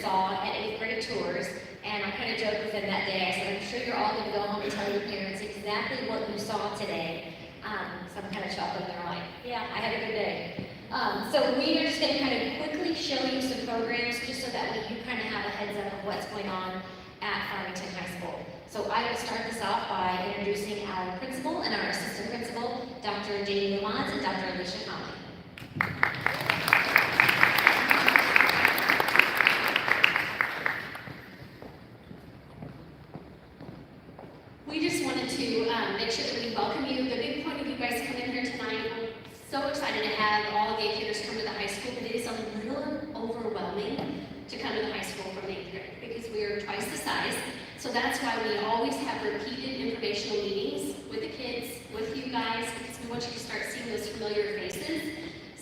saw at 8th grade tours, and I kind of joked with them that day. I said, I'm sure you're all going to go home and tell your parents exactly what you saw today. So I'm kind of chuckling. They're like, yeah, I had a good day. So we are just going to kind of quickly show you some programs just so that way you kind of have a heads up of what's going on at Farmington High School. So I will start this off by introducing our principal and our assistant principal, Dr. Jamie Lamont and Dr. Alicia Conley. We just wanted to make sure that we welcome you. The big point of you guys coming here tonight, we're so excited to have all of the educators come to the high school, but it is a little overwhelming to come to the high school from 8th grade because we are twice the size. So that's why we always have repeated informational meetings with the kids, with you guys, because we want you to start seeing those familiar faces.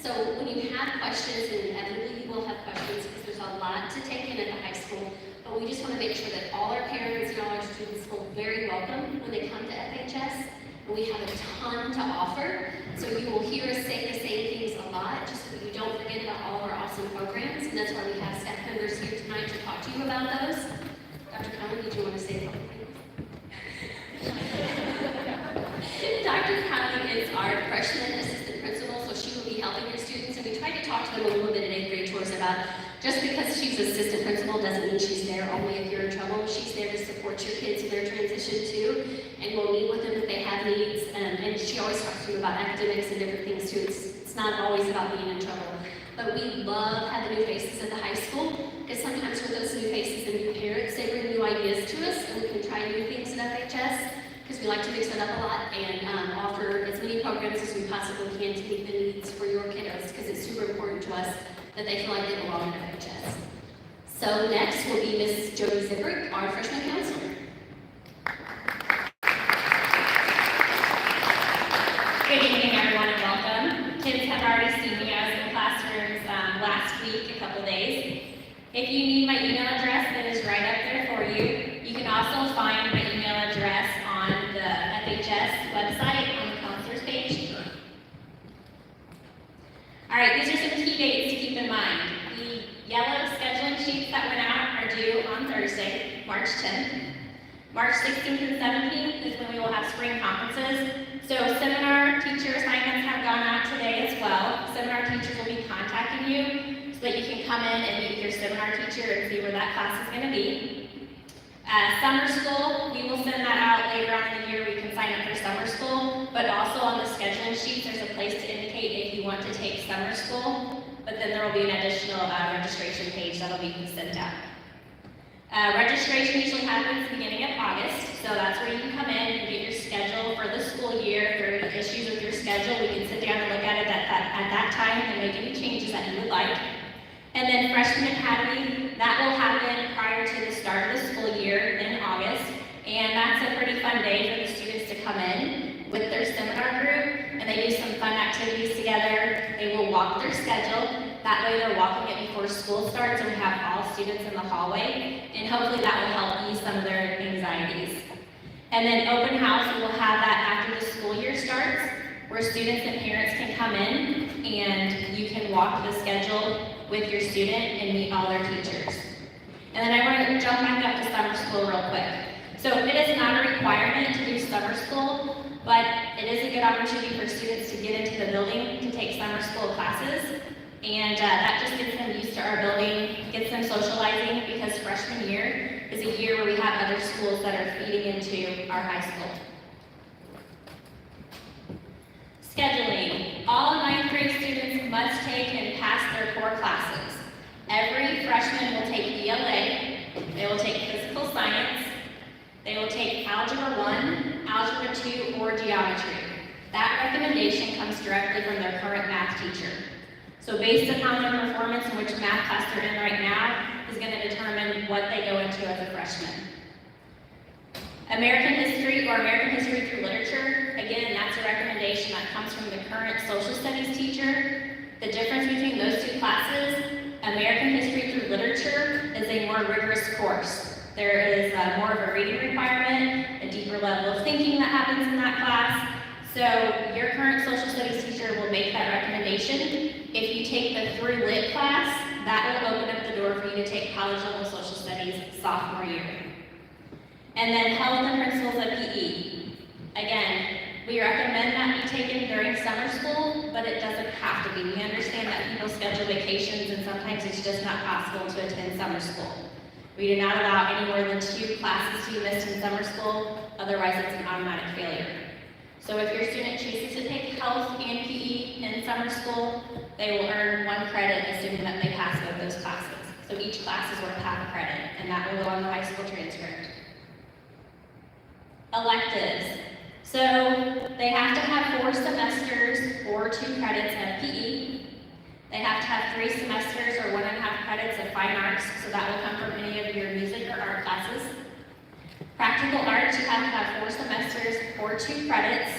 So when you have questions, and inevitably you will have questions because there's a lot to take in at the high school, but we just want to make sure that all our parents and all our students feel very welcome when they come to FHS. And we have a ton to offer, so you will hear us say the same things a lot, just so that you don't forget about all of our awesome programs, and that's why we have staff members here tonight to talk to you about those. Dr. Conley, did you want to say something? Dr. Conley is our freshman assistant principal, so she will be helping your students, and we tried to talk to them a little bit at 8th grade tours about just because she's assistant principal doesn't mean she's there only if you're in trouble. She's there to support your kids in their transition too, and we'll meet with them if they have needs, and she always talks to them about academics and different things too. It's not always about being in trouble. But we love having new faces at the high school, because sometimes with those new faces and new parents, they bring new ideas to us, and we can try new things at FHS, because we like to mix it up a lot and offer as many programs as we possibly can to meet the needs for your kiddos, because it's super important to us that they feel like they belong at FHS. So next will be Ms. Jody Zippert, our freshman counselor. Good evening, everyone, and welcome. Kids have already seen me. I was in the classrooms last week, a couple days. If you need my email address, that is right up there for you. You can also find my email address on the FHS website on the counselors page. All right, these are some key dates to keep in mind. The yellow scheduling sheets that went out are due on Thursday, March 10th. March 16th and 17th is when we will have spring conferences. So seminar teacher assignments have gone out today as well. Seminar teachers will be contacting you so that you can come in and meet with your seminar teacher and see where that class is going to be. Summer school, we will send that out later on in the year. We can sign up for summer school, but also on the scheduling sheets, there's a place to indicate if you want to take summer school, but then there will be an additional registration page that'll be sent out. Registration usually happens beginning of August, so that's where you can come in and get your schedule for the school year. If there are any issues with your schedule, we can sit down and look at it at that time and make any changes that you would like. And then Freshman Academy, that will happen prior to the start of the school year in August, and that's a pretty fun day for the students to come in with their seminar group, and they do some fun activities together. They will walk their schedule. That way they're walking it before school starts, and we have all students in the hallway, and hopefully that will help ease some of their anxieties. And then open house, we will have that after the school year starts, where students and parents can come in, and you can walk the schedule with your student and meet all their teachers. And then I want to jump back up to summer school real quick. So it is not a requirement to do summer school, but it is a good opportunity for students to get into the building to take summer school classes. And that just gets them used to our building, gets them socializing, because freshman year is a year where we have other schools that are feeding into our high school. Scheduling. All 9th grade students must take and pass their core classes. Every freshman will take ELA, they will take physical science, they will take Algebra 1, Algebra 2, or Geometry. That recommendation comes directly from their current math teacher. So based upon their performance and which math class they're in right now is going to determine what they go into as a freshman. American history or American history through literature, again, that's a recommendation that comes from the current social studies teacher. The difference between those two classes, American history through literature is a more rigorous course. There is more of a reading requirement, a deeper level of thinking that happens in that class. So your current social studies teacher will make that recommendation. If you take the through lit class, that will open up the door for you to take take college level social studies sophomore year. And then health and principles of PE. Again, we recommend that be taken during summer school, but it doesn't have to be. We understand that people schedule vacations and sometimes it's just not possible to attend summer school. We do not allow any more than 2 classes to be missed in summer school, otherwise it's an automatic failure. So if your student chooses to take health and PE in summer school, they will earn 1 credit assuming that they pass both those classes. So each class is worth half a credit, and that will go on the high school transcript. Electives. So they have to have 4 semesters or 2 credits of PE. They have to have 3 semesters or 1.5 credits of fine arts, so that will come from any of your music or art classes. Practical arts, you have to have 4 semesters or 2 credits.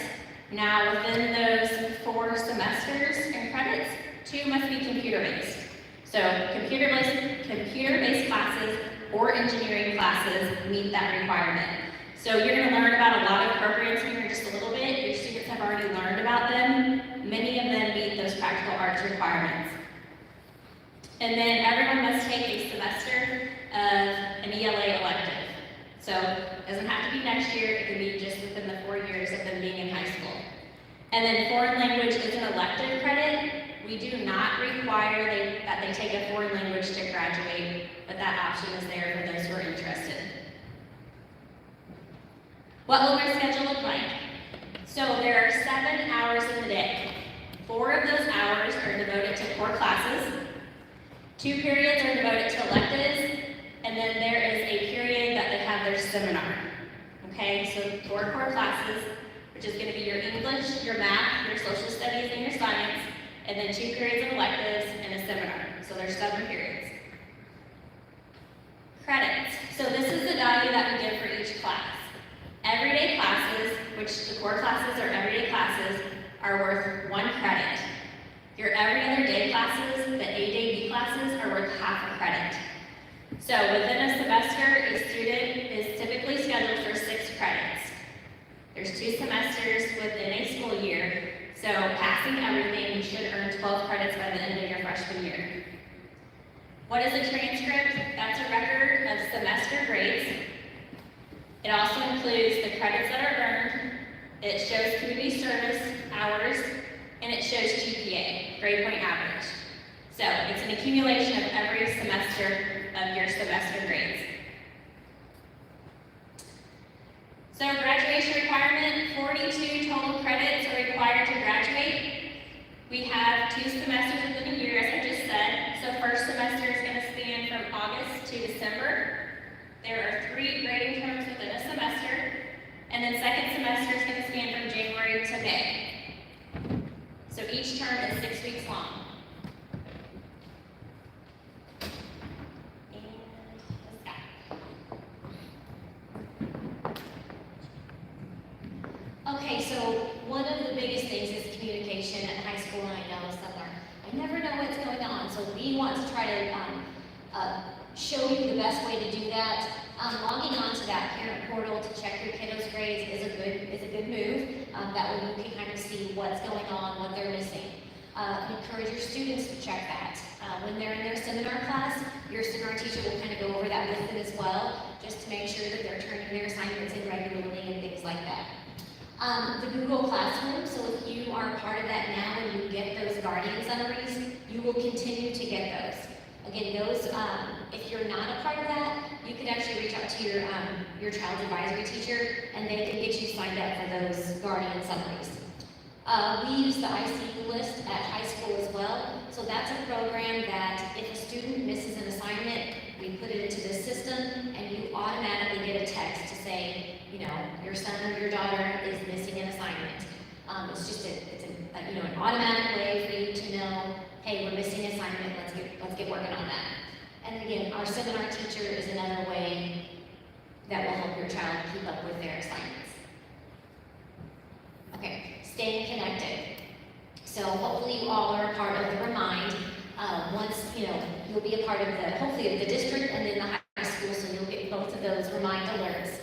Now within those 4 semesters and credits, 2 must be computer-based. So computer-based classes or engineering classes meet that requirement. So you're going to learn about a lot of programs here in just a little bit. Your students have already learned about them. Many of them meet those practical arts requirements. And then everyone must take a semester of an ELA elective. So it doesn't have to be next year, it can be just within the 4 years of them being in high school. And then foreign language is an elective credit. We do not require that they take a foreign language to graduate, but that option is there for those who are interested. What will their schedule look like? So there are 7 hours in the day. 4 of those hours are devoted to core classes. 2 periods are devoted to electives, and then there is a period that they have their seminar. Okay, so 4 core classes, which is going to be your English, your math, your social studies, and your science, and then 2 periods of electives and a seminar. So there's 7 periods. Credits. So this is the value that we give for each class. Everyday classes, which the core classes are everyday classes, are worth 1 credit. Your every other day classes, the A day B classes, are worth half a credit. So within a semester, a student is typically scheduled for 6 credits. There's 2 semesters within a school year, so passing everything, you should earn 12 credits by the end of your freshman year. What is a transcript? That's a record of semester grades. It also includes the credits that are earned, it shows community service hours, and it shows GPA, grade point average. So it's an accumulation of every semester of your semester grades. So graduation requirement, 42 total credits are required to graduate. We have 2 semesters within a year, as I just said. So first semester is going to span from August to December. There are 3 grading terms within a semester, and then second semester is going to span from January to May. So each term is 6 weeks long. And let's go. Okay, so one of the biggest things is communication at high school, and I know some are, I never know what's going on, so we want to try to show you the best way to do that. Logging on to that parent portal to check your kiddos' grades is a good move. That way you can kind of see what's going on, what they're missing. Encourage your students to check that. When they're in their seminar class, your seminar teacher will kind of go over that with them as well, just to make sure that they're turning their assignments in regularly and things like that. The Google Classroom, so if you are a part of that now and you get those guardian summaries, you will continue to get those. Again, those, if you're not a part of that, you can actually reach out to your child's advisory teacher and they can get you signed up for those guardian summaries. We use the IC list at high school as well. So that's a program that if a student misses an assignment, we put it into the system and you automatically get a text to say, you know, your son or your daughter is missing an assignment. It's just an automatic way for you to know, hey, we're missing an assignment, let's get working on that. And again, our seminar teacher is another way that will help your child keep up with their assignments. Okay, staying connected. So hopefully you all are a part of the Remind. Once, you'll be a part of hopefully of the district and then the high school, so you'll get both of those Remind alerts.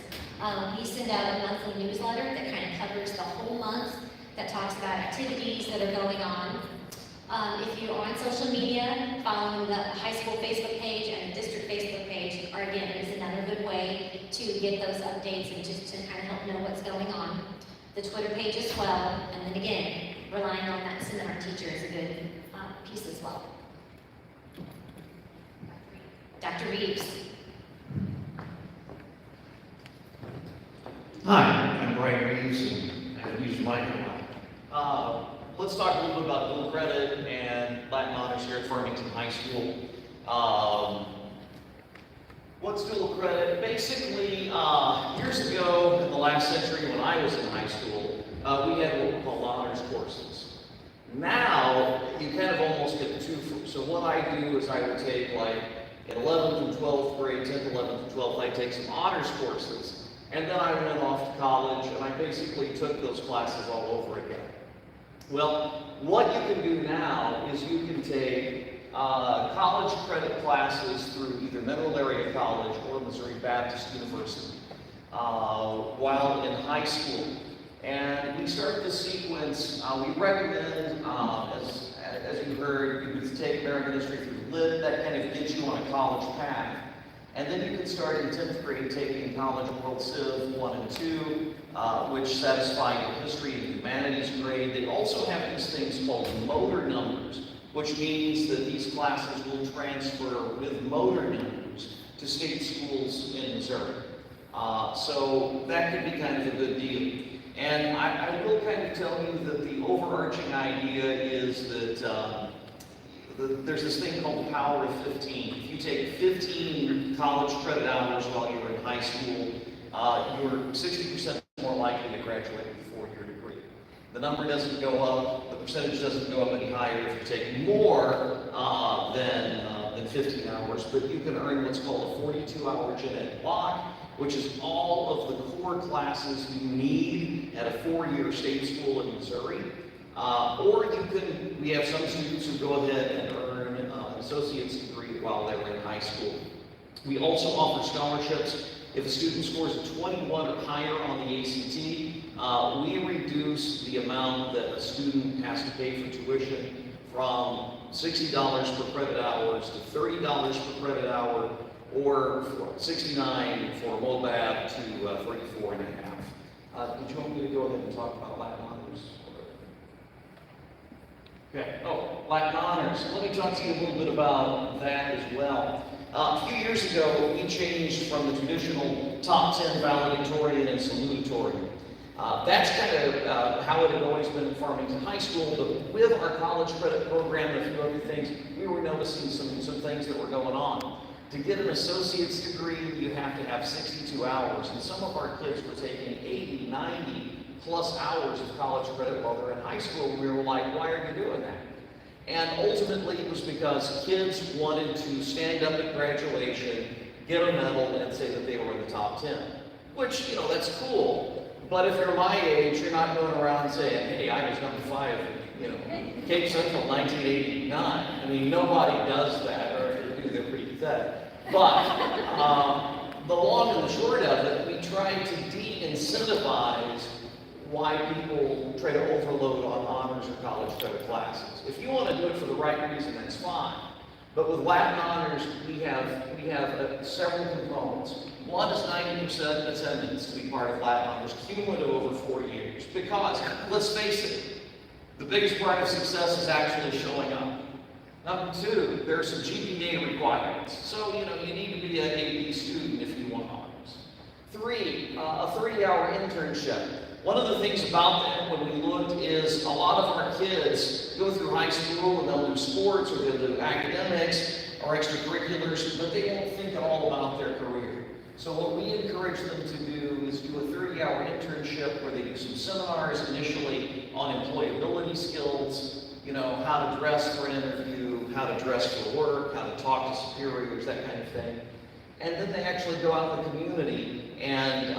We send out a monthly newsletter that kind of covers the whole month, that talks about activities that are going on. If you're on social media, following the high school Facebook page and the district Facebook to get those updates and just to kind of help know what's going on. The Twitter page as well, and then again, relying on that seminar teacher is a good piece as well. Dr. Reeves. Hi, I'm Brian Reeves, and I haven't used my mic in a while. Let's talk a little bit about dual credit and Latin honors here at Farmington High School. What's dual credit? Basically, years ago in the last century when I was in high school, we had what we call honors courses. Now, you kind of almost get the two. So what I do is I would take like in 11th and 12th grade, 10th, 11th, and 12th, I take some honors courses. And then I went off to college and I basically took those classes all over again. Well, what you can do now is you can take college credit classes through either Mineral Area College or Missouri Baptist University while in high school. And we start this sequence, we recommend, as you heard, you could take American History through Lit, that kind of gets you on a college path. And then you can start in 10th grade taking College World Civ 1 and 2, which satisfy your history and humanities grade. They also have these things called motor numbers, which means that these classes will transfer with motor numbers to state schools in Missouri. So that could be kind of a good deal. And I will kind of tell you that the overarching idea is that there's this thing called the power of 15. If you take 15 college credit hours while you're in high school, you're 60% more likely to graduate with a 4-year degree. The number doesn't go up, the percentage doesn't go up any higher if you take more than 15 hours, but you can earn what's called a 42-hour gen ed block, which is all of the core classes you need at a 4-year state school in Missouri. Or we have some students who go ahead and earn an associate's degree while they're in high school. We also offer scholarships. If a student scores a 21 or higher on the ACT, we reduce the amount that a student has to pay for tuition from $60 per credit hours to $30 per credit hour, or $69 for MOBAB to $34.5. Did you want me to go ahead and talk about Latin honors? Okay. Oh, Latin honors. Let me talk to you a little bit about that as well. A few years ago, we changed from the traditional top 10 valedictorian and salutatorian. That's kind of how it had always been in Farmington High School, but with our college credit program and a few other things, we were noticing some things that were going on. To get an associate's degree, you have to have 62 hours, and some of our kids were taking 80, 90 plus hours of college credit while they're in high school. We were like, why are you doing that? And ultimately, it was because kids wanted to stand up at graduation, get a medal, and say that they were in the top 10. Which, you know, that's cool. But if you're my age, you're not going around saying, hey, I was number 5 in, Cape Central 1989. I mean, nobody does that, or if they do, they're pretty pathetic. But the long and the short of it, we try to de-incentivize why people try to overload on honors or college credit classes. If you want to do it for the right reason, that's fine. But with Latin honors, we have several components. One is 90% attendance to be part of Latin honors, cumulative over 4 years. Because, let's face it, the biggest part of success is actually showing up. Number 2, there are some GPA requirements. So, you need to be an AP student if you want honors. 3, a 30-hour internship. One of the things about that when we looked is a lot of our kids go through high school and they'll do sports or they'll do academics or extracurriculars, but they won't think at all about their career. So what we encourage them to do is do a 30-hour internship where they do some seminars initially on employability skills, how to dress for an interview, how to dress for work, how to talk to superiors, that kind of thing. And then they actually go out in the community and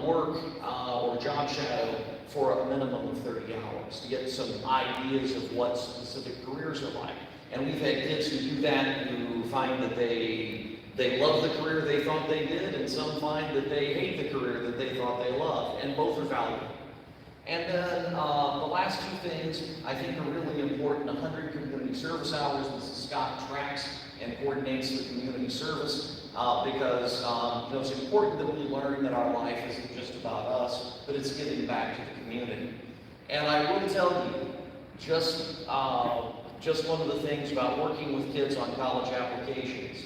work or job shadow for a minimum of 30 hours to get some ideas of what specific careers are like. And we've had kids who do that who find that they love the career they thought they did, and some find that they hate the career that they thought they loved, and both are valuable. And then the last 2 things I think are really important: 100 community service hours. Mrs. Scott tracks and coordinates the community service. because it's important that we learn that our life isn't just about us, but it's giving back to the community. And I will tell you, just one of the things about working with kids on college applications,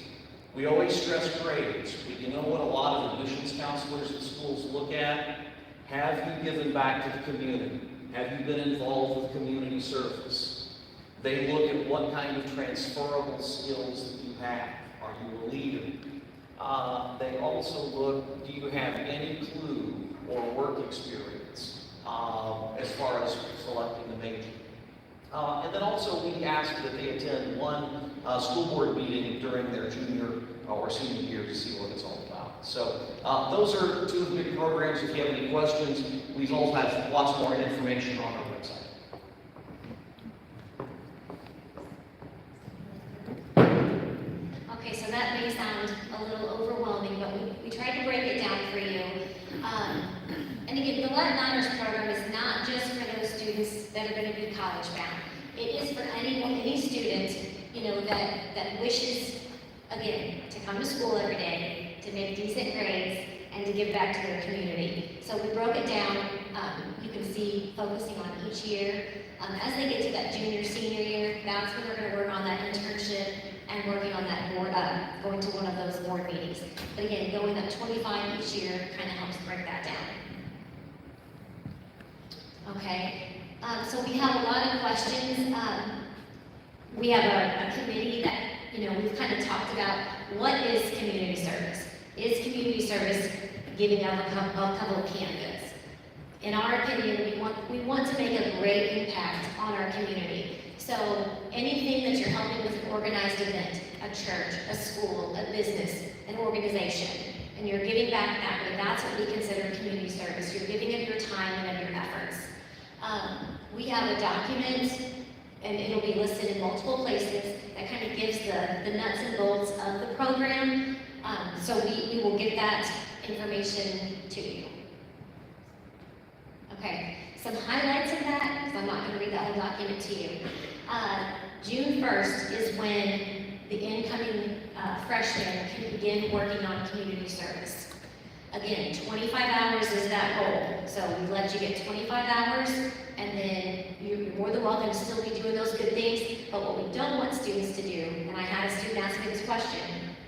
we always stress grades, but you know what a lot of admissions counselors at schools look at? Have you given back to the community? Have you been involved with community service? They look at what kind of transferable skills that you have. Are you a leader? They also look, do you have any clue or work experience as far as selecting the major? And then also we ask that they attend one school board meeting during their junior or senior year to see what it's all about. So those are two of the big programs. If you have any questions, we also have lots more information on our website. Okay, so that may sound a little overwhelming, but we tried to break it down for you. And again, the Latin Honors Program is not just for those students that are going to be college bound. It is for any student, that wishes, again, to come to school every day, to make decent grades, and to give back to their community. So we broke it down. You can see focusing on each year. As they get to that junior, senior year, that's when they're going to work on that internship and working on that board, going to one of those board meetings. But again, going up 25 each year kind of helps break that down. Okay, so we have a lot of questions. We have a committee that, we've kind of talked about what is community service. Is community service giving out a couple of canned goods? In our opinion, we want to make a great impact on our community. So anything that you're helping with an organized event, a church, a school, a business, an organization, and you're giving back that way, that's what we consider community service. You're giving of your time and of your efforts. We have a document, and it'll be listed in multiple places, that kind of gives the nuts and bolts of the program. So we will get that information to you. Okay, some highlights of that, because I'm not going to read that whole document to you. June 1st is when the incoming freshmen can begin working on community service. Again, 25 hours is that goal. So we let you get 25 hours, and then you're more than welcome to still be doing those good things. But what we don't want students to do, and I had a student ask me this question,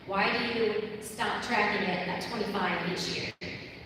why do you stop tracking it at 25 each year?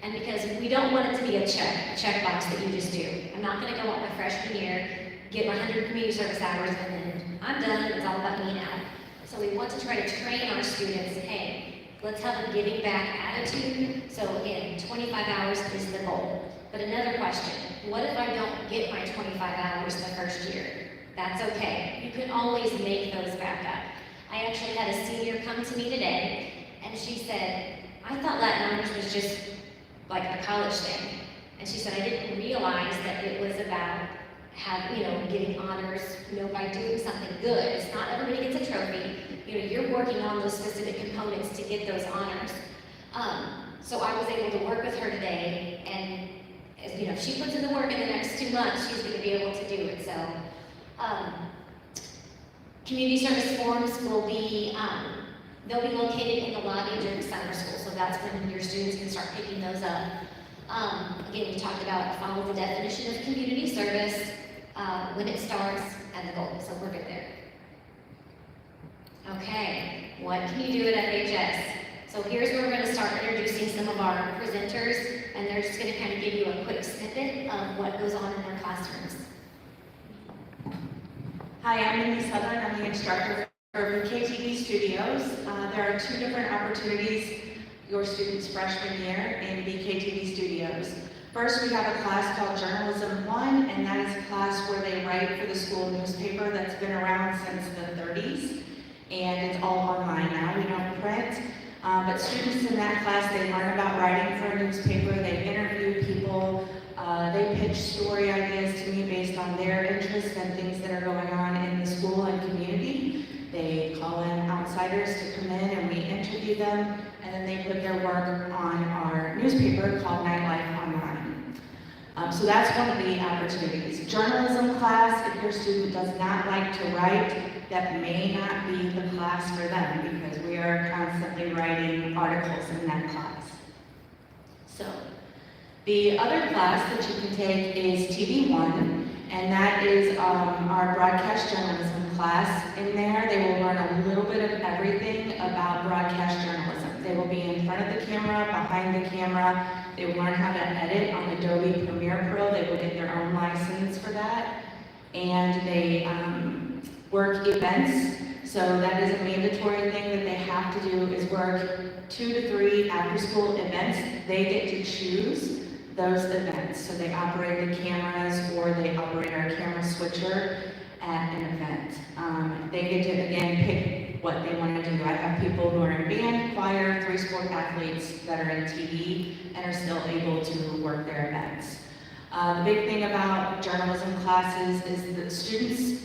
And because we don't want it to be a checkbox that you just do. I'm not going to go out my freshman year, get my 100 community service hours, and then I'm done, it's all about me now. So we want to try to train our students, hey, let's have a giving back attitude. So again, 25 hours is the goal. But another question, what if I don't get my 25 hours the first year? That's okay. You can always make those back up. I actually had a senior come to me today, and she said, I thought Latin Honors was just like a college thing. And she said, I didn't realize that it was about getting honors, by doing something good. It's not everybody gets a trophy. You're working on those specific components to get those honors. So I was able to work with her today, and if she puts in the work in the next 2 months, she's going to be able to do it. So community service forms will be, they'll be located in the lobby during summer school, so that's when your students can start picking those up. Again, we talked about follow the definition of community service, when it starts, and the goal, so we're good there. Okay, what can you do at FHS? So here's where we're going to start introducing some of our presenters, and they're just going to kind of give you a quick snippet of what goes on in their classrooms. Hi, I'm Mindy Southern. I'm the instructor for BKTV Studios. There are 2 different opportunities your students' freshman year in BKTV Studios. First, we have a class called Journalism 1, and that is a class where they write for the school newspaper that's been around since the 30s, and it's all online now. We don't print. But students in that class, they learn about writing for a newspaper, they interview people, they pitch story ideas to me based on their interests and things that are going on in the school and community. They call in outsiders to come in and we interview them, and then they put their work on our newspaper called Nightlife Online. So that's one of the opportunities. Journalism class, if your student does not like to write, that may not be the class for them because we are constantly writing articles in that class. So, the other class that you can take is TV1, and that is our broadcast journalism class. In there, they will learn a little bit of everything about broadcast journalism. They will be in front of the camera, behind the camera. They will learn how to edit on Adobe Premiere Pro. They will get their own license for that. And they work events. So that is a mandatory thing that they have to do is work 2 to 3 after-school events. They get to choose those events. So they operate the cameras or they operate our camera switcher at an event. They get to, again, pick what they want to do. I have people who are in band, choir, 3-sport athletes that are in TV and are still able to work their events. The big thing about journalism classes is that students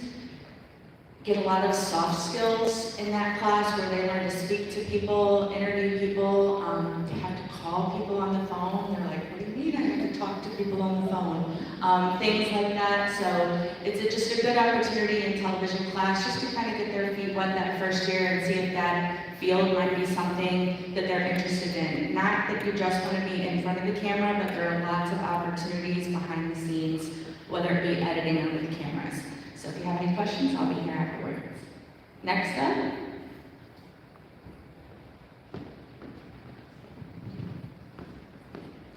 get a lot of soft skills in that class where they learn to speak to people, interview people, they have to call people on the phone. They're like, what do you mean I have to talk to people on the phone? Things like that. So it's just a good opportunity in television class just to kind of get their feet wet that first year and see if that field might be something that they're interested in. Not that you just want to be in front of the camera, but there are lots of opportunities behind the scenes, whether it be editing or with cameras. So if you have any questions, I'll be here afterwards. Next up.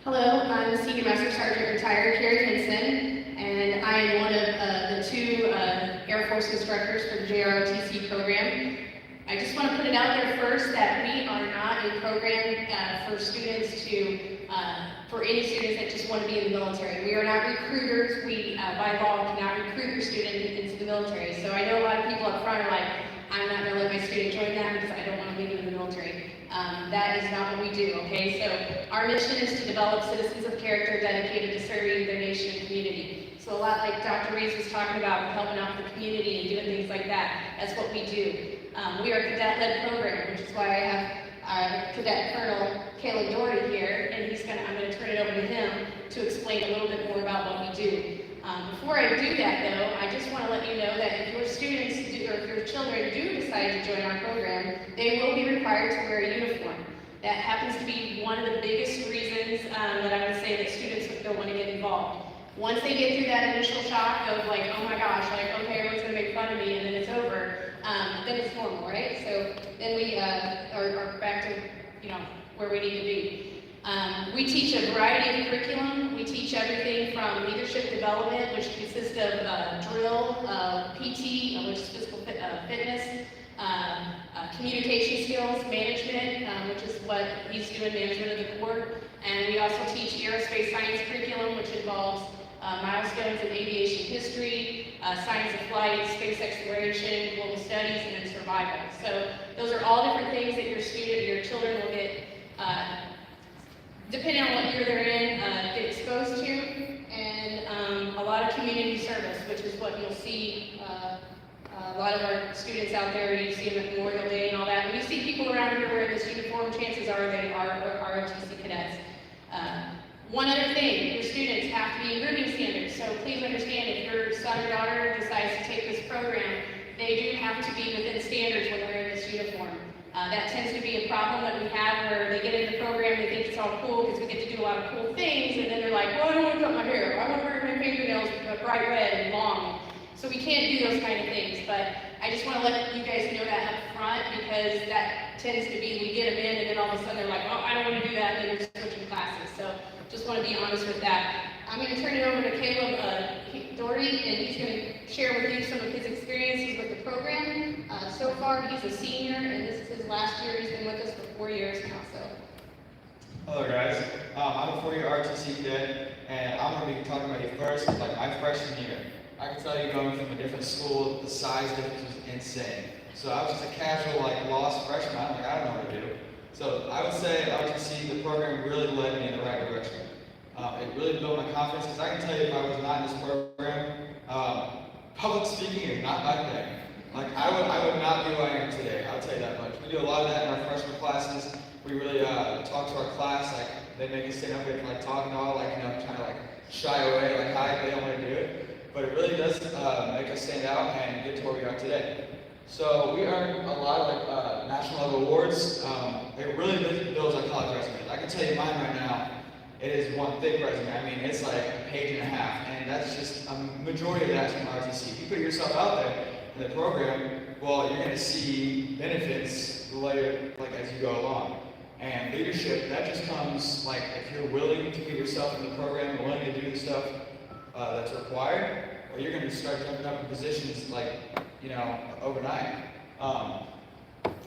Hello, I'm Senior Master Sergeant Retired Carrie Henson, and I am one of the 2 Air Force instructors for the JROTC program. I just want to put it out there first that we are not a program for students for any students that just want to be in the military. We are not recruiters. We, by law, cannot recruit your student into the military. So I know a lot of people up front are like, I'm not going to let my student join that because I don't want to be in the military. That is not what we do, okay? So our mission is to develop citizens of character dedicated to serving their nation and community. So a lot like Dr. Reeves was talking about helping out the community and doing things like that, that's what we do. We are a cadet-led program, which is why I have Cadet Colonel Caleb Doherty here, and I'm going to turn it over to him to explain a little bit more about what we do. Before I do that, though, I just want to let you know that if your students or if your children do decide to join our program, they will be required to wear a uniform. That happens to be one of the biggest reasons that I would say that students don't want to get involved. Once they get through that initial shock of like, oh my gosh, like, okay, everyone's going to make fun of me, and then it's over, then it's normal, right? So then we are back to, where we need to be. We teach a variety of curriculum. We teach everything from leadership development, which consists of drill, PT, which is physical fitness, communication skills, management, which is what he's doing, management of the Corps. And we also teach aerospace science curriculum, which involves milestones in aviation history, science of flight, space exploration, global studies, and then survival. So those are all different things that your children will get, depending on what year they're in, get exposed to, and a lot of community service, which is what you'll see a lot of our students out there. You see them at Memorial Day and all that. When you see people around here wearing this uniform, chances are they are ROTC cadets. One other thing, your students have to be in grooming standards, so please understand if your son or daughter decides to take this program, they do have to be within standards when wearing this uniform. That tends to be a problem that we have where they get in the program, they think it's all cool because we get to do a lot of cool things, and then they're like, well, I don't want to cut my hair, I want to wear my fingernails bright red and long. So we can't do those kind of things, but I just want to let you guys know that up front because that tends to be, we get them in and then all of a sudden they're like, oh, I don't want to do that, and then they're switching classes. So just want to be honest with that. I'm going to turn it over to Caleb Doherty, and he's going to share with you some of his experiences with the program. So far, he's a senior, and this is his last year. He's been with us for 4 years now. So. Hello, guys. I'm a 4-year RTC cadet, and I'm going to be talking about you first, like my freshman year. I can tell you, going from a different school, the size difference was insane. So I was just a casual, lost freshman. I'm like, I don't know what to do. So I would say RTC, the program really led me in the right direction. It really built my confidence, because I can tell you if I was not in this program, public speaking is not my thing. I would not be who I am today, I'll tell you that much. We do a lot of that in our freshman classes. We really talk to our class, they make us stand up here and talk and all, kind of shy away, hide, they don't want to do it. But it really does make us stand out and get to where we are today. So we earned a lot of like national level awards. It really builds our college resumes. I can tell you mine right now. It is one thick resume. I mean, it's like a page and a half, and that's just a majority of that's from RTC. If you put yourself out there in the program, well, you're going to see benefits later, like as you go along. And leadership, that just comes like if you're willing to get yourself in the program, and willing to do the stuff that's required, or you're going to start jumping up in positions like, you know, overnight.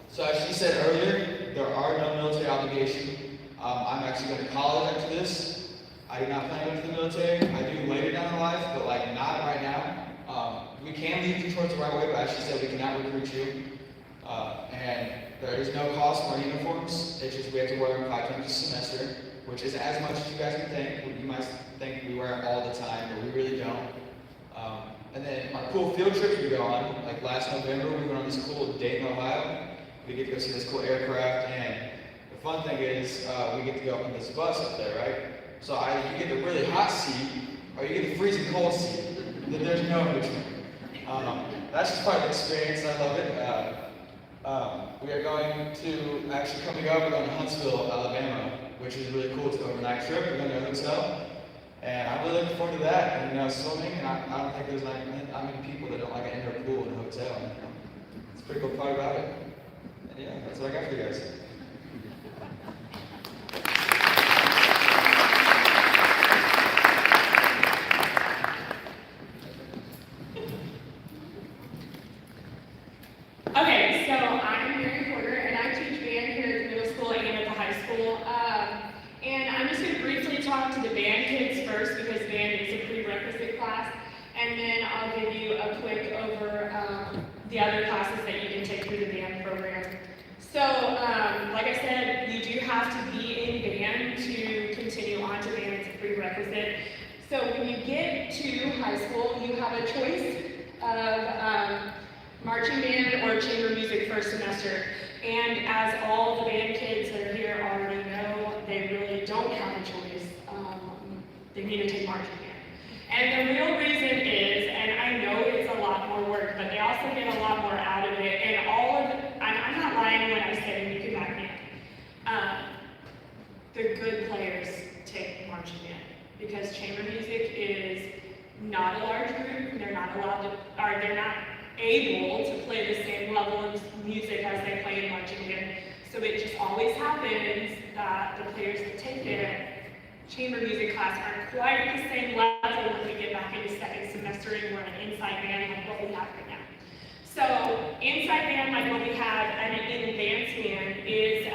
So as she said earlier, there are no military obligations. I'm actually going to college after this. I do not plan to go to the military. I do later down in life, but like not right now. We can lead you towards the right way, but as she said, we cannot recruit you. And there is no cost for our uniforms. It's just we have to wear them 5 times a semester, which is as much as you guys can think. You might think we wear it all the time, but we really don't. And then our cool field trips we go on, like last November, we went on this cool Dayton, Ohio. We get to go see this cool aircraft, and the fun thing is we get to go up on this bus up there, right? So either you get the really hot seat, or you get the freezing cold seat. There's no in between. That's just part of the experience. I love it. We are going to, actually coming up, we're going to Huntsville, Alabama, which is really cool. It's an overnight trip. We're going to a hotel. And I'm really looking forward to that. And, you know, swimming, and I don't think there's like many people that don't like an indoor pool in a hotel. It's a pretty cool part about it. And yeah, that's what I got for you guys. Okay, so I'm Mary Porter, and I teach band here at the middle school and at the high school. And I'm just going to briefly talk to the band kids first, because band is a prerequisite class, and then I'll give you a quick over the other classes that you can take through the band program. So, like I said, you do have to be in band to continue on to band. It's a prerequisite. So when you get to high school, you have a choice of marching band or chamber music first semester. And as all the band kids that are here already know, they really don't have a choice. They need to take marching band. And the real reason is, and I know it's a lot more work, but they also get a lot more out of it. And I'm not lying when I say, you can back me up. The good players take marching band, because chamber music is not a large group. They're not allowed to, or they're not able to play the same level of music as they play in marching band. So it just always happens that the players that take it chamber music class aren't quite at the same level when we get back into second semester and we're an inside band like what we have right now. So inside band like what we have and in advanced band is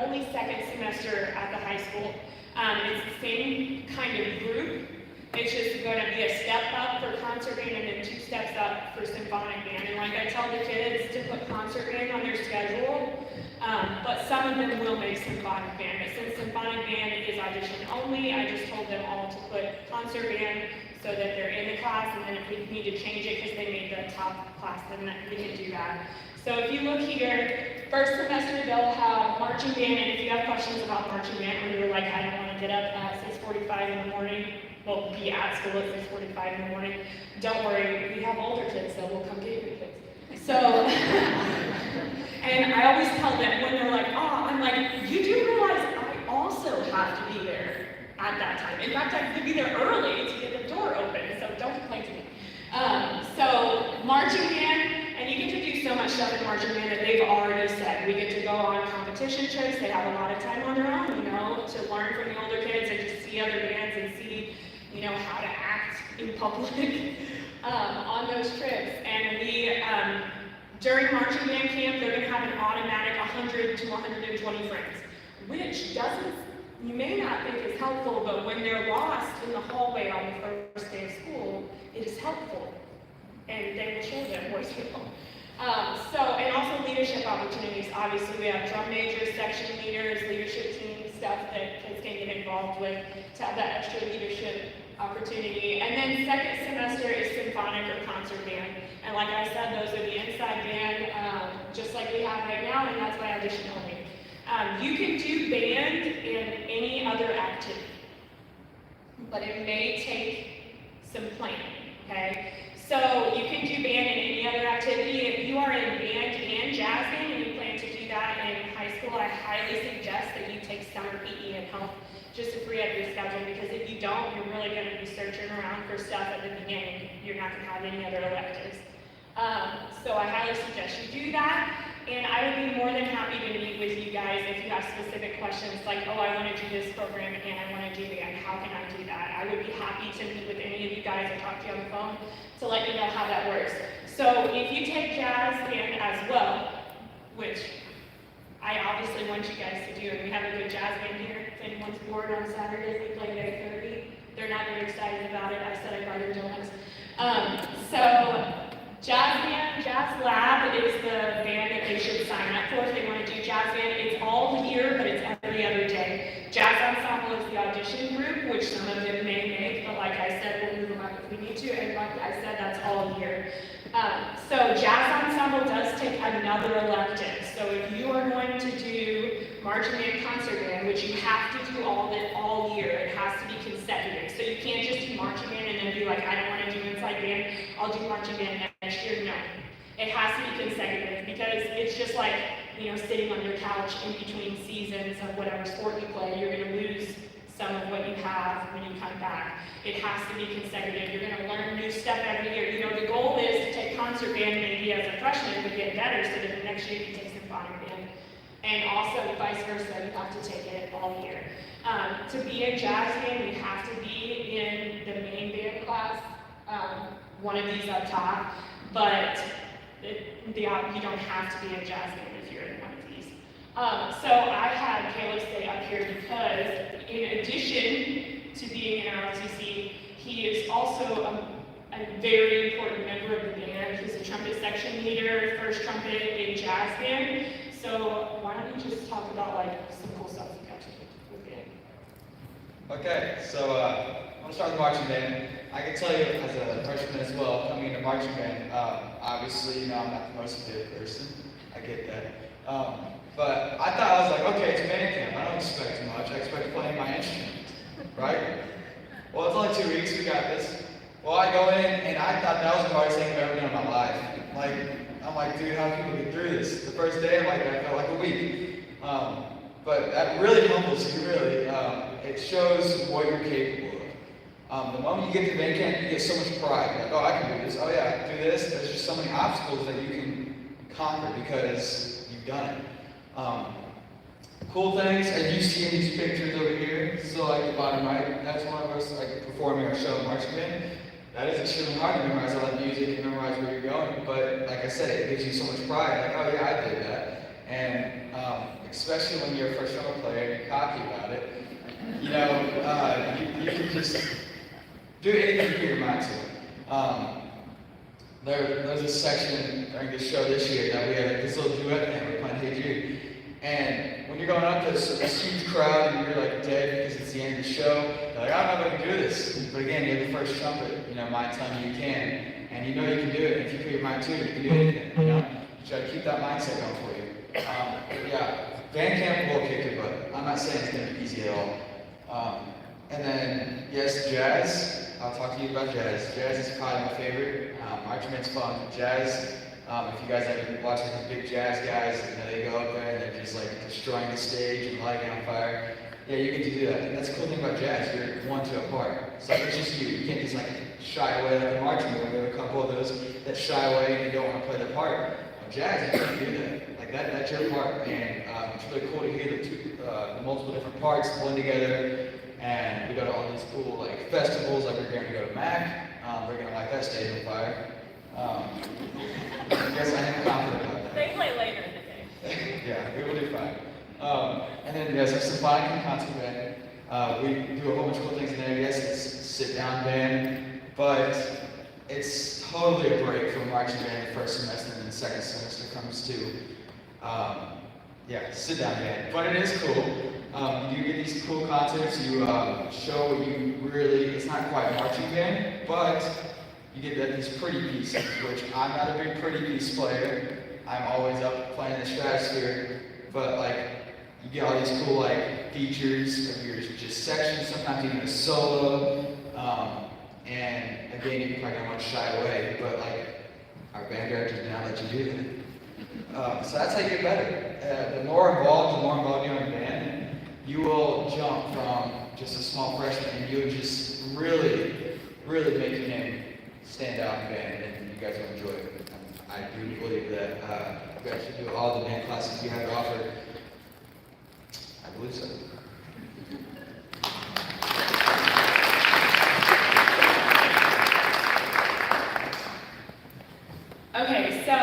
only second semester at the high school. It's the same kind of group. It's just going to be a step up for concert band and then 2 steps up for symphonic band. And like I tell the kids to put concert band on their schedule, but some of them will make symphonic band. But since symphonic band is audition only, I just told them all to put concert band so that they're in the class, and then if we need to change it because they made the top class, then we can do that. So if you look here, first semester they'll have marching band, and if you have questions about marching band, or you're like, I don't want to get up at 6:45 in the morning, well, be at school at 6:45 in the morning, don't worry, we have older kids that will come get your kids. So, and I always tell them when they're like, oh, I'm like, you do realize I also have to be there at that time. In fact, I have to be there early to get the door open, so don't complain to me. So, marching band, and you get to do so much stuff in marching band that they've already said. We get to go on competition trips. They have a lot of time on their own, you know, to learn from the older kids and just see other bands and see, you know, how to act in public on those trips. And we, during marching band camp, they're going to have an automatic 100 to 120 friends, which doesn't, you may not think is helpful, but when they're lost in the hallway on the first day of school, it is helpful. And they will show them where to go. And also leadership opportunities. Obviously, we have drum majors, section leaders, leadership team stuff that kids can get involved with to have that extra leadership opportunity. And then second semester is symphonic or concert band. And like I said, those are the inside band, just like we have right now, and that's why audition only. You can do band in any other activity, but it may take some planning, okay? So you can do band and any other activity. If you are in band and jazz band and you plan to do that in high school, I highly suggest that you take summer PE and health just to free up your schedule, because if you don't, you're really going to be searching around for stuff at the beginning. You're not going to have any other electives. So I highly suggest you do that. And I would be more than happy to meet with you guys if you have specific questions like, oh, I want to do this program and I want to do band. How can I do that? I would be happy to meet with any of you guys or talk to you on the phone to let you know how that works. So if you take jazz band as well, which I obviously want you guys to do, and we have a good jazz band here. If anyone's bored on Saturdays, we play at 8:30. They're not very excited about it. I said I brought in donuts. Jazz band, Jazz Lab is the band that they should sign up for if they want to do jazz band. It's all year, but it's every other day. Jazz Ensemble is the audition group, which some of them may make, but like I said, we'll move them up if we need to, and like I said, that's all year. So Jazz Ensemble does take another elective. So if you are going to do marching band, concert band, which you have to do all year, it has to be consecutive. So you can't just do marching band and then be like, I don't want to do inside band, I'll do marching band next year. No, it has to be consecutive, because it's just like, sitting on your couch in between seasons of whatever sport you play. You're going to lose some of what you have when you come back. It has to be consecutive. You're going to learn new stuff every year. The goal is to take concert band maybe as a freshman to get better, so that the next year you take symphonic band. And also vice versa, you have to take it all year. To be in jazz band, you have to be in the main band class, one of these up top, but you don't have to be in jazz band if you're in one of these. So I had Caleb stay up here because in addition to being in ROTC, he is also a very important member of the band. He's a trumpet section leader, first trumpet in jazz band. So why don't you just talk about some cool stuff you got to do with band? Okay, so I'm gonna start with marching band. I can tell you as a freshman as well, coming into marching band, obviously, I'm not the most motivated person. I get that. But I thought, I was like, okay, it's band camp. I don't expect too much. I expect playing my instrument, right? Well, it's only 2 weeks. We got this. Well, I go in, and I thought that was the hardest thing I've ever done in my life. I'm like, dude, how do people get through this? The first day, I felt like a week. But that really humbles you, really. It shows what you're capable of. The moment you get to band camp, you get so much pride. Like, oh, I can do this. Oh, yeah, I can do this. There's just so many obstacles that you can conquer because you've done it. Cool things, and you see in these pictures over here, so the bottom right, that's one of us performing our show in marching band. That is extremely hard to memorize all that music and memorize where you're going, but like I said, it gives you so much pride, oh yeah, I did that. And especially when you're a first trumpet player and you're cocky about it, you can just do anything you put your mind to. There's a section during this show this year that we had this little duet and we're playing Hey Jude. And when you're going up, there's this huge crowd and you're dead because it's the end of the show. You're like, I don't know if I can do this. But again, you're the first trumpet, mind telling you can. And you can do it. If you put your mind to it, you can do anything, You try to keep that mindset going for you. Yeah, band camp will kick your butt. I'm not saying it's going to be easy at all. And then, yes, jazz. I'll talk to you about jazz. Jazz is probably my favorite. Marching band's fun. Jazz, if you guys ever watch the big jazz guys, they go up there and they're just destroying the stage and lighting it on fire. Yeah, you get to do that. And that's the cool thing about jazz. You're one to a part. So it's just you. You can't just shy away like a marching band. There are a couple of those that shy away and you don't want to play their part. Jazz, you can't do that. That's your part. And it's really cool to hear the multiple different parts blend together. And we go to all these cool festivals, we're going to go to MAC. We're going to light that stage on fire. I guess I am confident about that. They play later in the day. Yeah, we will do fine. And then yes, our symphonic and concert band. We do a whole bunch of cool things in there. Yes, it's sit-down band, but it's totally a break from marching band the first semester and then the second semester comes to sit-down band. But it is cool. You do get these cool concerts. You show what you really. It's not quite marching band, but you get these pretty pieces, which I'm not a big pretty piece player. I'm always up playing the stratosphere, but you get all these cool features of your just sections, sometimes even a solo. And again, you probably don't want to shy away, but like our band director did not let you do that. So that's how you get better. The more involved you are in band, you will jump from just a small freshman and you'll just really, really make your name stand out in band, and you guys will enjoy it. I do believe that you guys should do all the band classes you have to offer. I believe so. Okay, so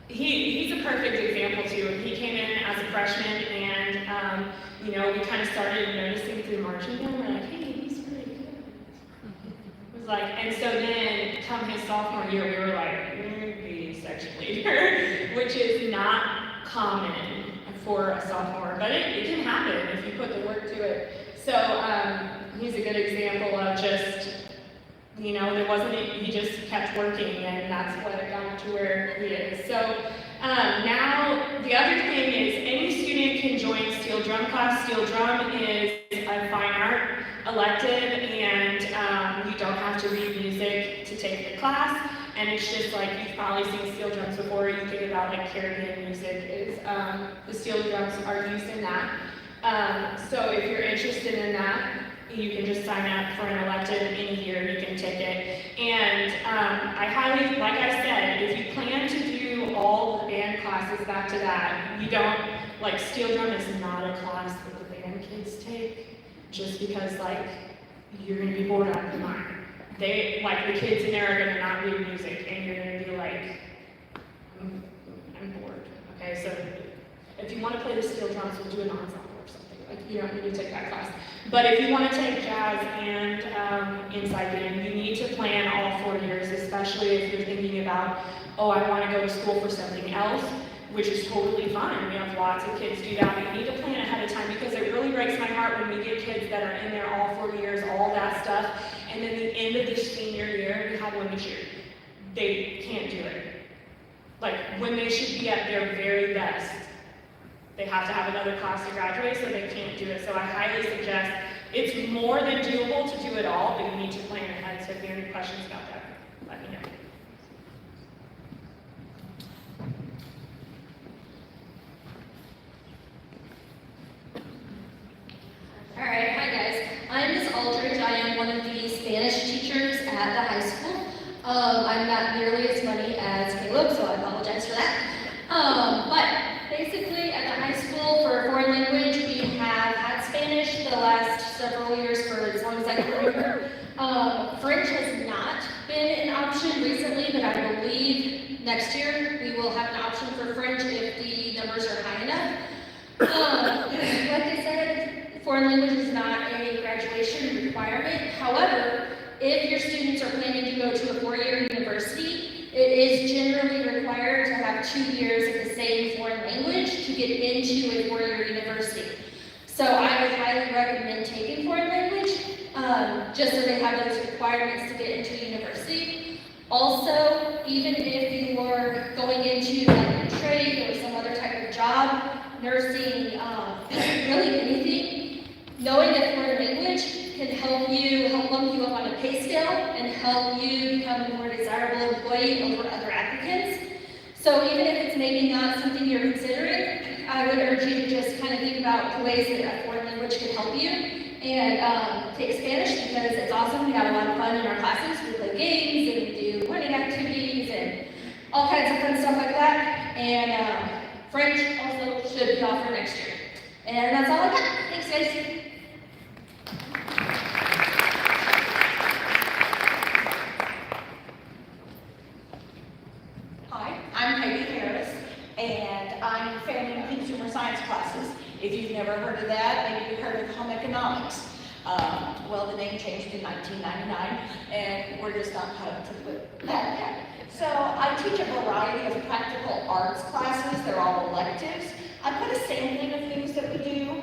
he's a perfect example too. He came in as a freshman, and we kind of started noticing through marching band. We're like, hey, he's really good. It was like, and so then come his sophomore year, we were like, be section leader, which is not common for a sophomore, but it can happen if you put the work to it. So he's a good example of just. There wasn't, he just kept working, and that's what got to where he is. So now, the other thing is any student can join steel drum class. Steel drum is a fine art elective, and you don't have to read music to take the class. And it's just like, you've probably seen steel drums before. You think about like Caribbean music is, the steel drums are used in that. So if you're interested in that, you can just sign up for an elective any year, you can take it. And I highly, like I said, if you plan to do all the band classes back to that, you don't, like steel drum is not a class that the band kids take, just because like, you're gonna be bored out of your mind. They, like the kids in there are gonna not read music, and you're gonna be like, I'm bored. Okay, so if you wanna play the steel drums, we'll do an ensemble or something. Like, you don't need to take that class. But if you want to take jazz and inside band, you need to plan all 4 years, especially if you're thinking about, oh, I want to go to school for something else, which is totally fine. We have lots of kids do that. But you need to plan ahead of time, because it really breaks my heart when we get kids that are in there all 4 years, all that stuff, and then the end of the senior year, we had one this year, they can't do it. Like, when they should be at their very best, they have to have another class to graduate, so they can't do it. So I highly suggest, it's more than doable to do it all, but you need to plan ahead. So if you have any questions about that, let me know. All right, hi guys. I'm Ms. Aldridge. I am one of the Spanish teachers at the high school. I'm not nearly as many as Caleb, so I apologize for that. But basically, at the high school for foreign language, we have had Spanish the last several years for as long as I can remember. French has not been an option recently, but I believe next year we will have an option for French if the numbers are high enough. Like I said, foreign language is not a graduation requirement. However, if your students are planning to go to a four-year university, it is generally required to have 2 years of the same foreign language to get into a four-year university. So I would highly recommend taking foreign language, just so they have those requirements to get into university. Also, even if you are going into like a trade or some other type of job, nursing, really anything, knowing a foreign language can help bump you up on a pay scale and help you become a more desirable employee over other applicants. So even if it's maybe not something you're considering, I would urge you to just kind of think about the ways that a foreign language can help you, and take Spanish because it's awesome. We have a lot of fun in our classes. We play games and we do learning activities and all kinds of fun stuff like that. And French also should be offered next year. And that's all I got. Thanks, guys. Hi, I'm Peggy Harris, and I'm Family and Consumer Science classes. If you've never heard of that, maybe you've heard of home economics. Well, the name changed in 1999, and we're just not cut up to put that yet. So I teach a variety of practical arts classes. They're all electives. I put a sampling of things that we do.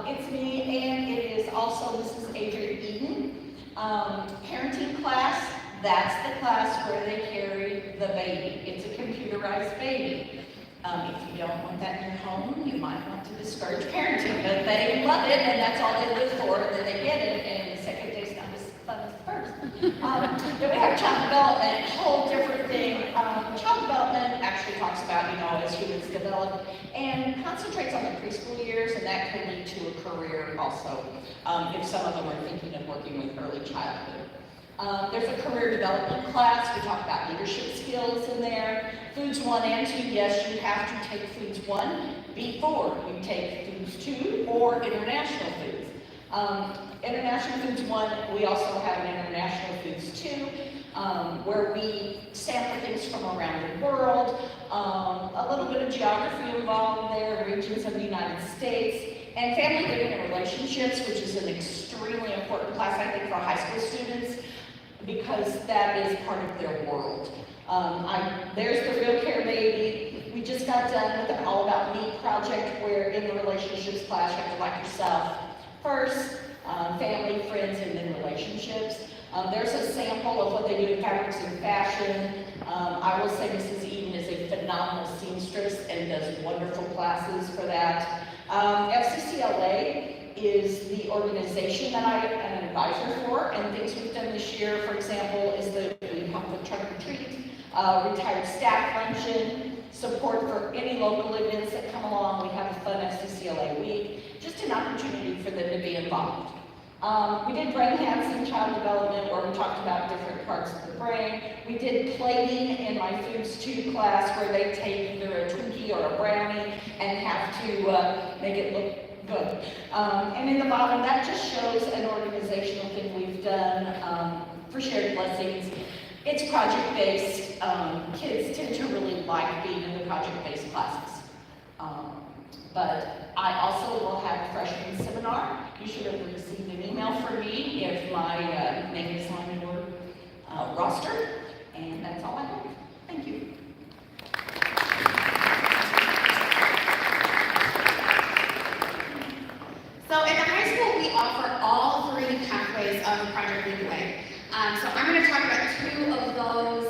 It's me, and it is also Mrs. Adrian Eden. Parenting class, that's the class where they carry the baby. It's a computerized baby. If you don't want that in your home, you might want to discourage parenting, but they love it, and that's all they live for, and then they get it, and the second day's not as fun as Then we have child development, whole different thing. Child development actually talks about, as humans develop and concentrates on the preschool years, and that can lead to a career also, if some of them are thinking of working with early childhood. There's a career development class. We talk about leadership skills in there. Foods 1 and 2, yes, you have to take Foods 1 before you take Foods 2 or International Foods. International Foods 1, we also have an International Foods 2, where we sample things from around the world, a little bit of geography involved there, regions of the United States, and family living and relationships, which is an extremely important class, I think, for high school students, because that is part of their world. There's the Real Care Baby. We just got done with an All About Me project where in the relationships class you have to like yourself first, family, friends, and then relationships. There's a sample of what they do in fabrics and fashion. I will say Mrs. Eden is a phenomenal seamstress and does wonderful classes for that. FCCLA is the organization that I am an advisor for, and things we've done this year, for example, is the Pump the Truck Retreat, retired staff luncheon, support for any local events that come along. We have a fun FCCLA week, just an opportunity for them to be involved. We did brain enhancing child development, where we talked about different parts of the brain. We did plating in my Foods 2 class, where they take either a Twinkie or a brownie and have to make it look good. And in the bottom, that just shows an organizational thing we've done for Shared Blessings. It's project-based. Kids tend to really like being in the project-based classes. But I also will have a freshman seminar. You should have received an email from me if my name is on your roster. And that's all I have. Thank you. So at the high school, we offer all 3 pathways of Project Lead the Way. So I'm going to talk about 2 of those.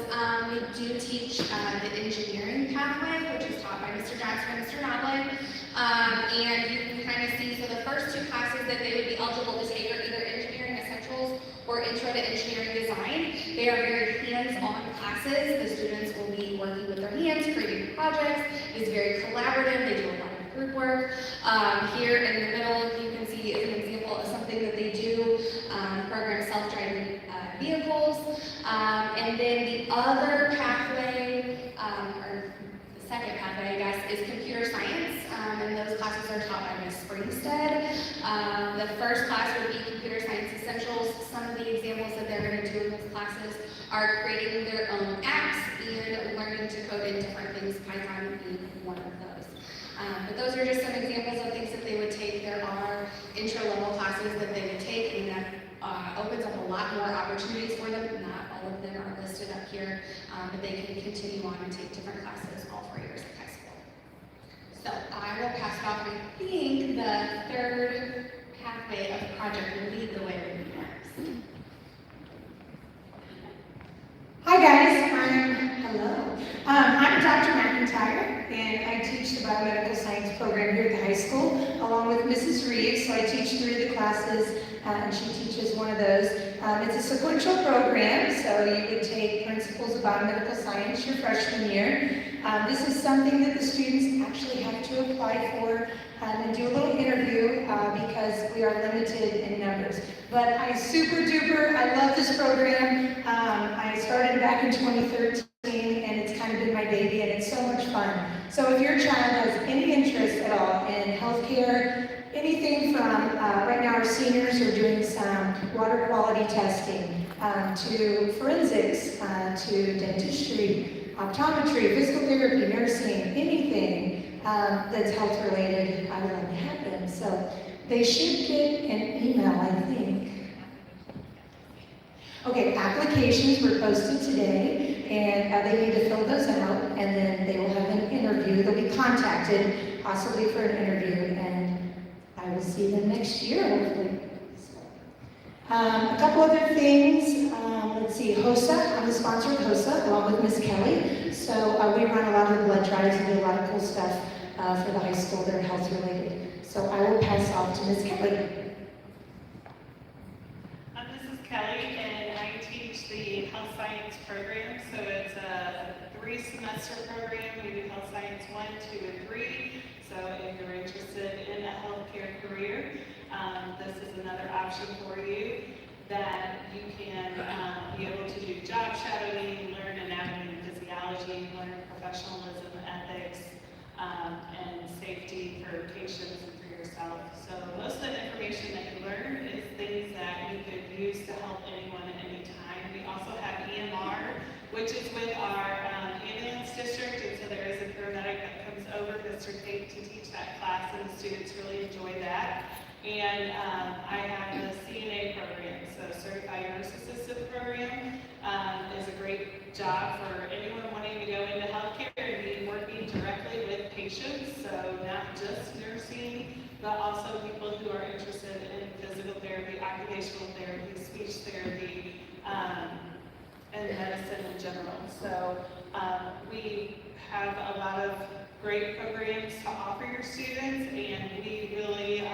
We do teach the engineering pathway, which is taught by Mr. Jackson and Mr. Noblin. And you can kind of see, so the first 2 classes that they would be eligible to take are either Engineering Essentials or Intro to Engineering Design. They are very hands-on classes. The students will be working with their hands, creating projects. It's very collaborative. They do a lot of group work. Here in the middle, you can see an example of something that they do, program self-driving vehicles. And then the other pathway, or the second pathway, I guess, is computer science. And those classes are taught by Ms. Springstead. The first class would be computer science essentials. Some of the examples that they're going to do in those classes are creating their own apps and learning to code in different things, Python being one of those. But those are just some examples of things that they would take. There are intro-level classes that they would take, and that opens up a lot more opportunities for them. Not all of them are listed up here, but they can continue on and take different classes all 4 years of high school. So I will pass it off. I think the third pathway of the project will lead the way with me next. Hi guys, I'm Dr. McIntyre, and I teach the biomedical science program here at the high school, along with Mrs. Reeves. So I teach 3 of the classes, and she teaches one of those. It's a sequential program, so you would take Principles of Biomedical Science your freshman year. This is something that the students actually have to apply for and do a little interview because we are limited in numbers. But I super duper, I love this program. I started back in 2013, and it's kind of been my baby, and it's so much fun. So if your child has any interest at all in healthcare, anything from, right now our seniors are doing some water quality testing, to forensics, to dentistry, optometry, physical therapy, nursing, anything that's health related, I would like to have them. So they should get an email, I think. Okay, applications were posted today, and they need to fill those out, and then they will have an interview. They'll be contacted, possibly for an interview, and I will see them next year, hopefully. A couple other things. Let's see, HOSA. I'm the sponsor of HOSA, along with Miss Kelly. So we run a lot of the blood drives and do a lot of cool stuff for the high school that are health related. So I will pass off to Miss Kelly. This is Kelly, and I teach science program. So it's a 3-semester program. We do health science 1, 2, and 3. So if you're interested in a healthcare career, this is another option for you, that you can be able to do job shadowing, learn anatomy and physiology, learn professionalism, ethics, and safety for patients and for yourself. So most of the information that you learn is things that you could use to help anyone at any time. We also have EMR, which is with our ambulance district, and so there is a paramedic that comes over to teach that class, and the students really enjoy that. And I have the CNA program, so Certified Nurse Assistant program, is a great job for anyone wanting to go into healthcare and be working directly with patients. So not just nursing, but also people who are interested in physical therapy, occupational therapy, speech therapy, and medicine in general. So we have a lot of great programs to offer your students, and we really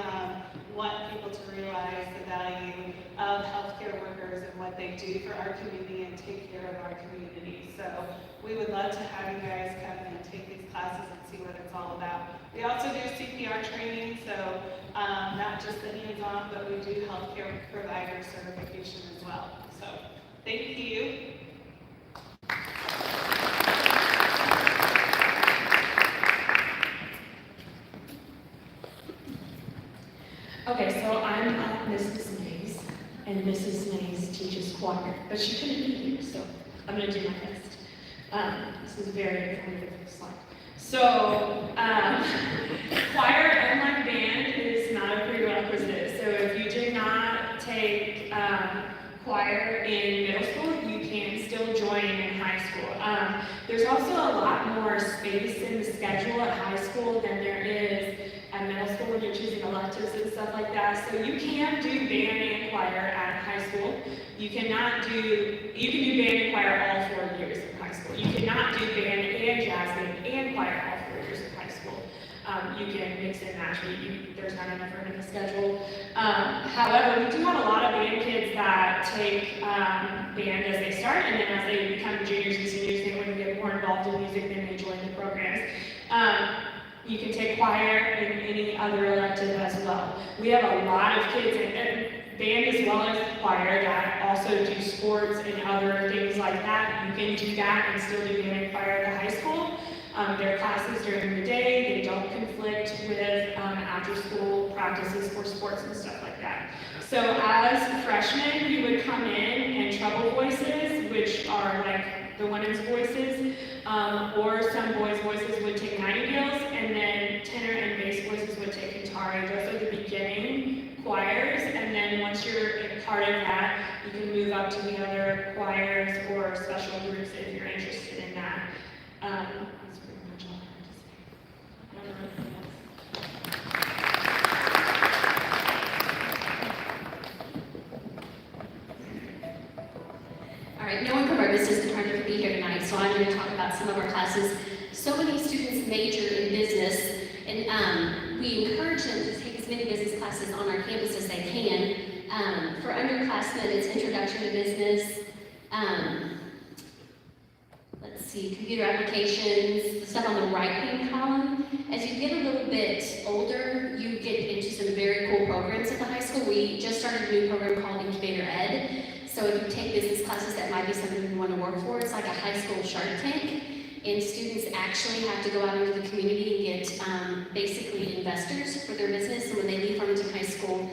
want people to realize the value of healthcare workers and what they do for our community and take care of our community. So we would love to have you guys come and take these classes and see what it's all about. We also do CPR training, so not just the hands-on, but we do healthcare provider certification as well. So thank you. Okay, so I'm Mrs. Mays, and Mrs. Mays teaches choir, but she couldn't be here, so I'm going to do my best. This is a very informative slide. So, choir, unlike band, is not a prerequisite. So if you did not take choir in middle school, you can still join in high school. There's also a lot more space in the schedule at high school than there is at middle school when you're choosing electives and stuff like that. So you can do band and choir at high school. You can do band and choir all 4 years of high school. You cannot do band and jazz band and choir all 4 years of high school. You can mix and match, but there's not enough room in the schedule. However, we do have a lot of band kids that take band as they start, and then as they become juniors and seniors, they want to get more involved in music, then they join the programs. You can take choir and any other elective as well. We have a lot of kids in band as well as choir that also do sports and other things like that. You can do that and still do band and choir at the high school. Their classes during the day, they don't conflict with after-school practices for sports and stuff like that. So as freshmen, you would come in and treble voices, which are like the women's voices, or some boys' voices would take nightingales, and then tenor and bass voices would take guitar. Those are the beginning choirs, and then once you're a part of that, you can move up to the other choirs or special groups if you're interested in that. That's pretty much all I have to say. I don't know anything else. All right, no one from our business department could be here tonight, so I'm going to talk about some of our classes. So many students major in business, and we encourage them to take as many business classes on our campus as they can. For underclassmen, it's Introduction to Business, let's see, computer applications, the stuff on the right-hand column. As you get a little bit older, you get into some very cool programs at the high school. We just started a new program called Incubator Ed. So if you take business classes, that might be something you want to work for. It's like a high school Shark Tank. And students actually have to go out into the community and get basically investors for their business. And when they leave Farmington High School,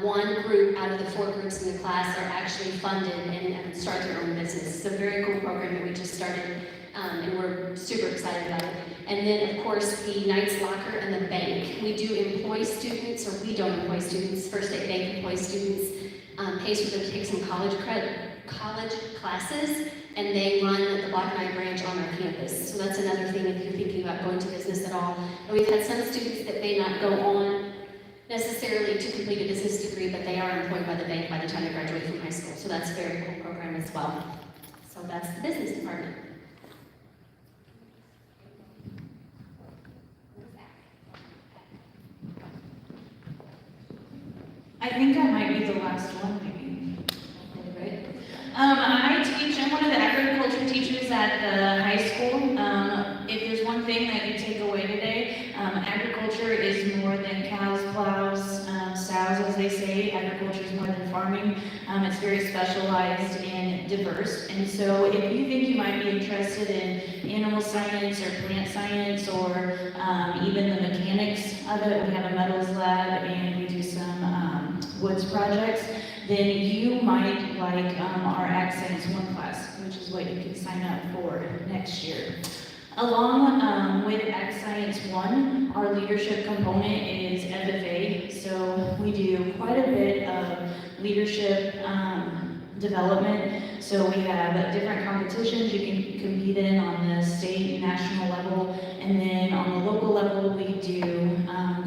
one group out of the 4 groups in the class are actually funded and start their own business. It's a very cool program that we just started, and we're super excited about it. And then, of course, the Knights Locker and the bank. We do employ students, or we don't employ students. First Aid Bank employs students, pays for them to take some college classes, and they run the Block 9 branch on our campus. So that's another thing if you're thinking about going to business at all. And we've had some students that may not go on necessarily to complete a business degree, but they are employed by the bank by the time they graduate from high school. So that's a very cool program as well. So that's the business department. I think I might be the last one, maybe. Right? I teach, I'm one of the high school. If there's one thing that you take away today, agriculture is more than cows, plows, sows, as they say. Agriculture is more than farming. It's very specialized and diverse. And so if you think you might be interested in animal science or plant science or even the mechanics of it, we have a metals lab and we do some woods projects, then you might like our Ag Science 1 class, which is what you can sign up for next year. Along with Ag Science 1, our leadership component is FFA, so we do quite a bit of leadership development. So we have different competitions you can compete in on the state, national level, and then on the local level, we do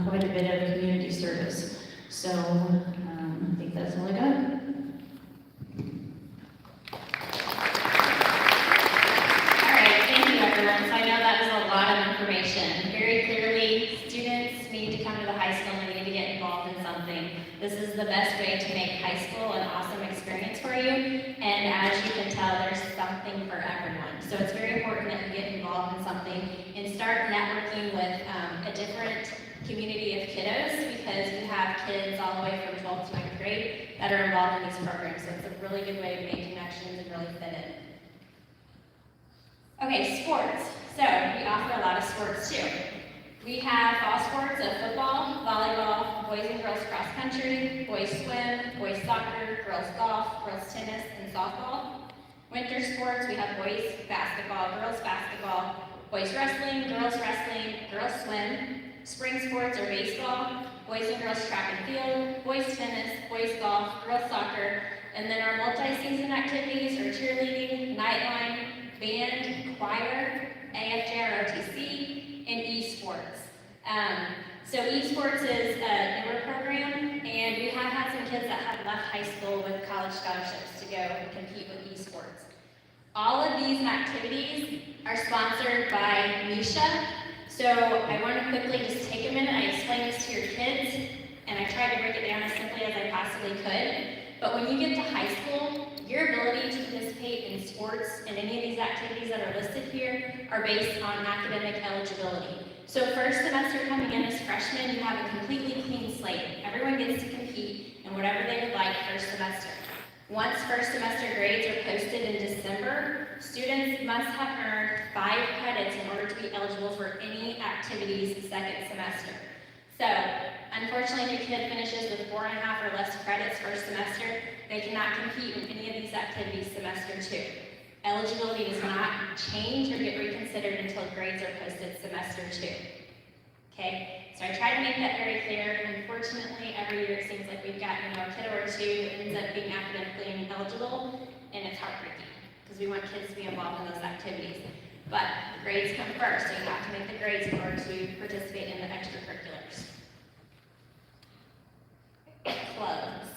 quite a bit of community service. So I think that's all I got. So I know that is a lot of information. Very clearly, students need to come to the high school and they need to get involved in something. This is the best way to make high school an awesome experience for you. And as you can tell, there's something for everyone. So it's very important that you get involved in something and start networking with a different community of kiddos, because you have kids all the way from 12th to 9th grade that are involved in these programs. So it's a really good way to make connections and really fit in. Okay, sports. So we offer a lot of sports too. We have fall sports of football, volleyball, boys and girls cross country, boys swim, boys soccer, girls golf, girls tennis, and softball. Winter sports, we have boys basketball, boys wrestling, girls swim. Spring sports are baseball, boys and girls track and field, boys tennis, boys golf, girls soccer, and then our multi-season activities are cheerleading, nightline, band, choir, AFJ, ROTC, and esports. So esports is a newer program, and we have had some kids that have left high school with college scholarships to go and compete with esports. All of these activities are sponsored by Misha. So I want to quickly just take a minute. I explain this to your kids, and I tried to break it down as simply as I possibly could. But when you get to high school, your ability to participate in sports and any of these activities that are listed here are based on academic eligibility. So first semester coming in as freshmen, you have a completely clean slate. Everyone gets to compete in whatever they would like first semester. Once first semester grades are posted in December, students must have earned 5 credits in order to be eligible for any activities second semester. So, unfortunately, if your kid finishes with 4.5 or less credits first semester, they cannot compete in any of these activities semester 2. Eligibility does not change or get reconsidered until grades are posted semester 2. Okay, so I try to make that very clear. Unfortunately, every year it seems like we've got a kid or two that ends up being academically ineligible, and it's heartbreaking because we want kids to be involved in those activities. But grades come first, so you have to make the grades in order to participate in the extracurriculars. Clubs.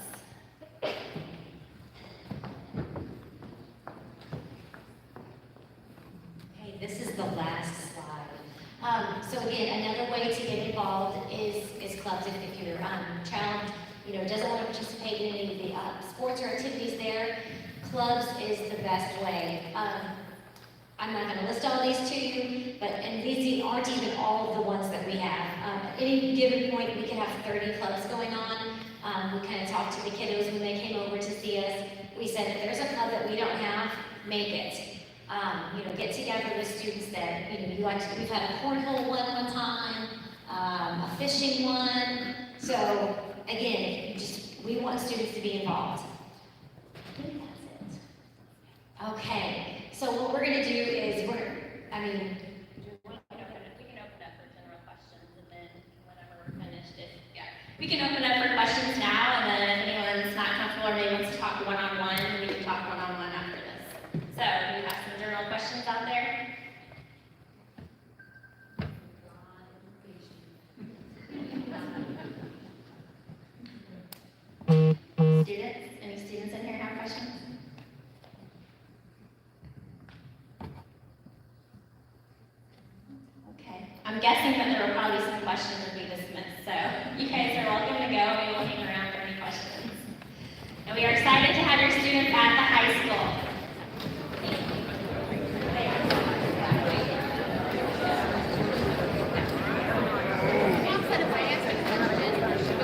Okay, this is the last slide. So again, another way to get involved is clubs. If your child, doesn't want to participate in any of the sports or activities there, clubs is the best way. I'm not going to list all these to you, and these aren't even all of the ones that we have. At any given point, we can have 30 clubs going on. We kind of talked to the kiddos when they came over to see us. We said, if there's a club that we don't have, make it. Get together with students that, you like to. We've had a cornhole one time, a fishing one. So, again, we want students to be involved. I think that's it. Okay, so what we're going to do is We can open up for general questions, and then whenever we're finished, we can open up for questions now, and then if anyone's not comfortable or maybe wants to talk one-on-one, we can talk one-on-one after this. So, do you have some general questions out there? Students? Any students in here have questions? Okay. I'm guessing that there will probably be some questions that we dismissed. So you guys are welcome to go. We will hang around for any questions. And we are excited to have your students at the high school.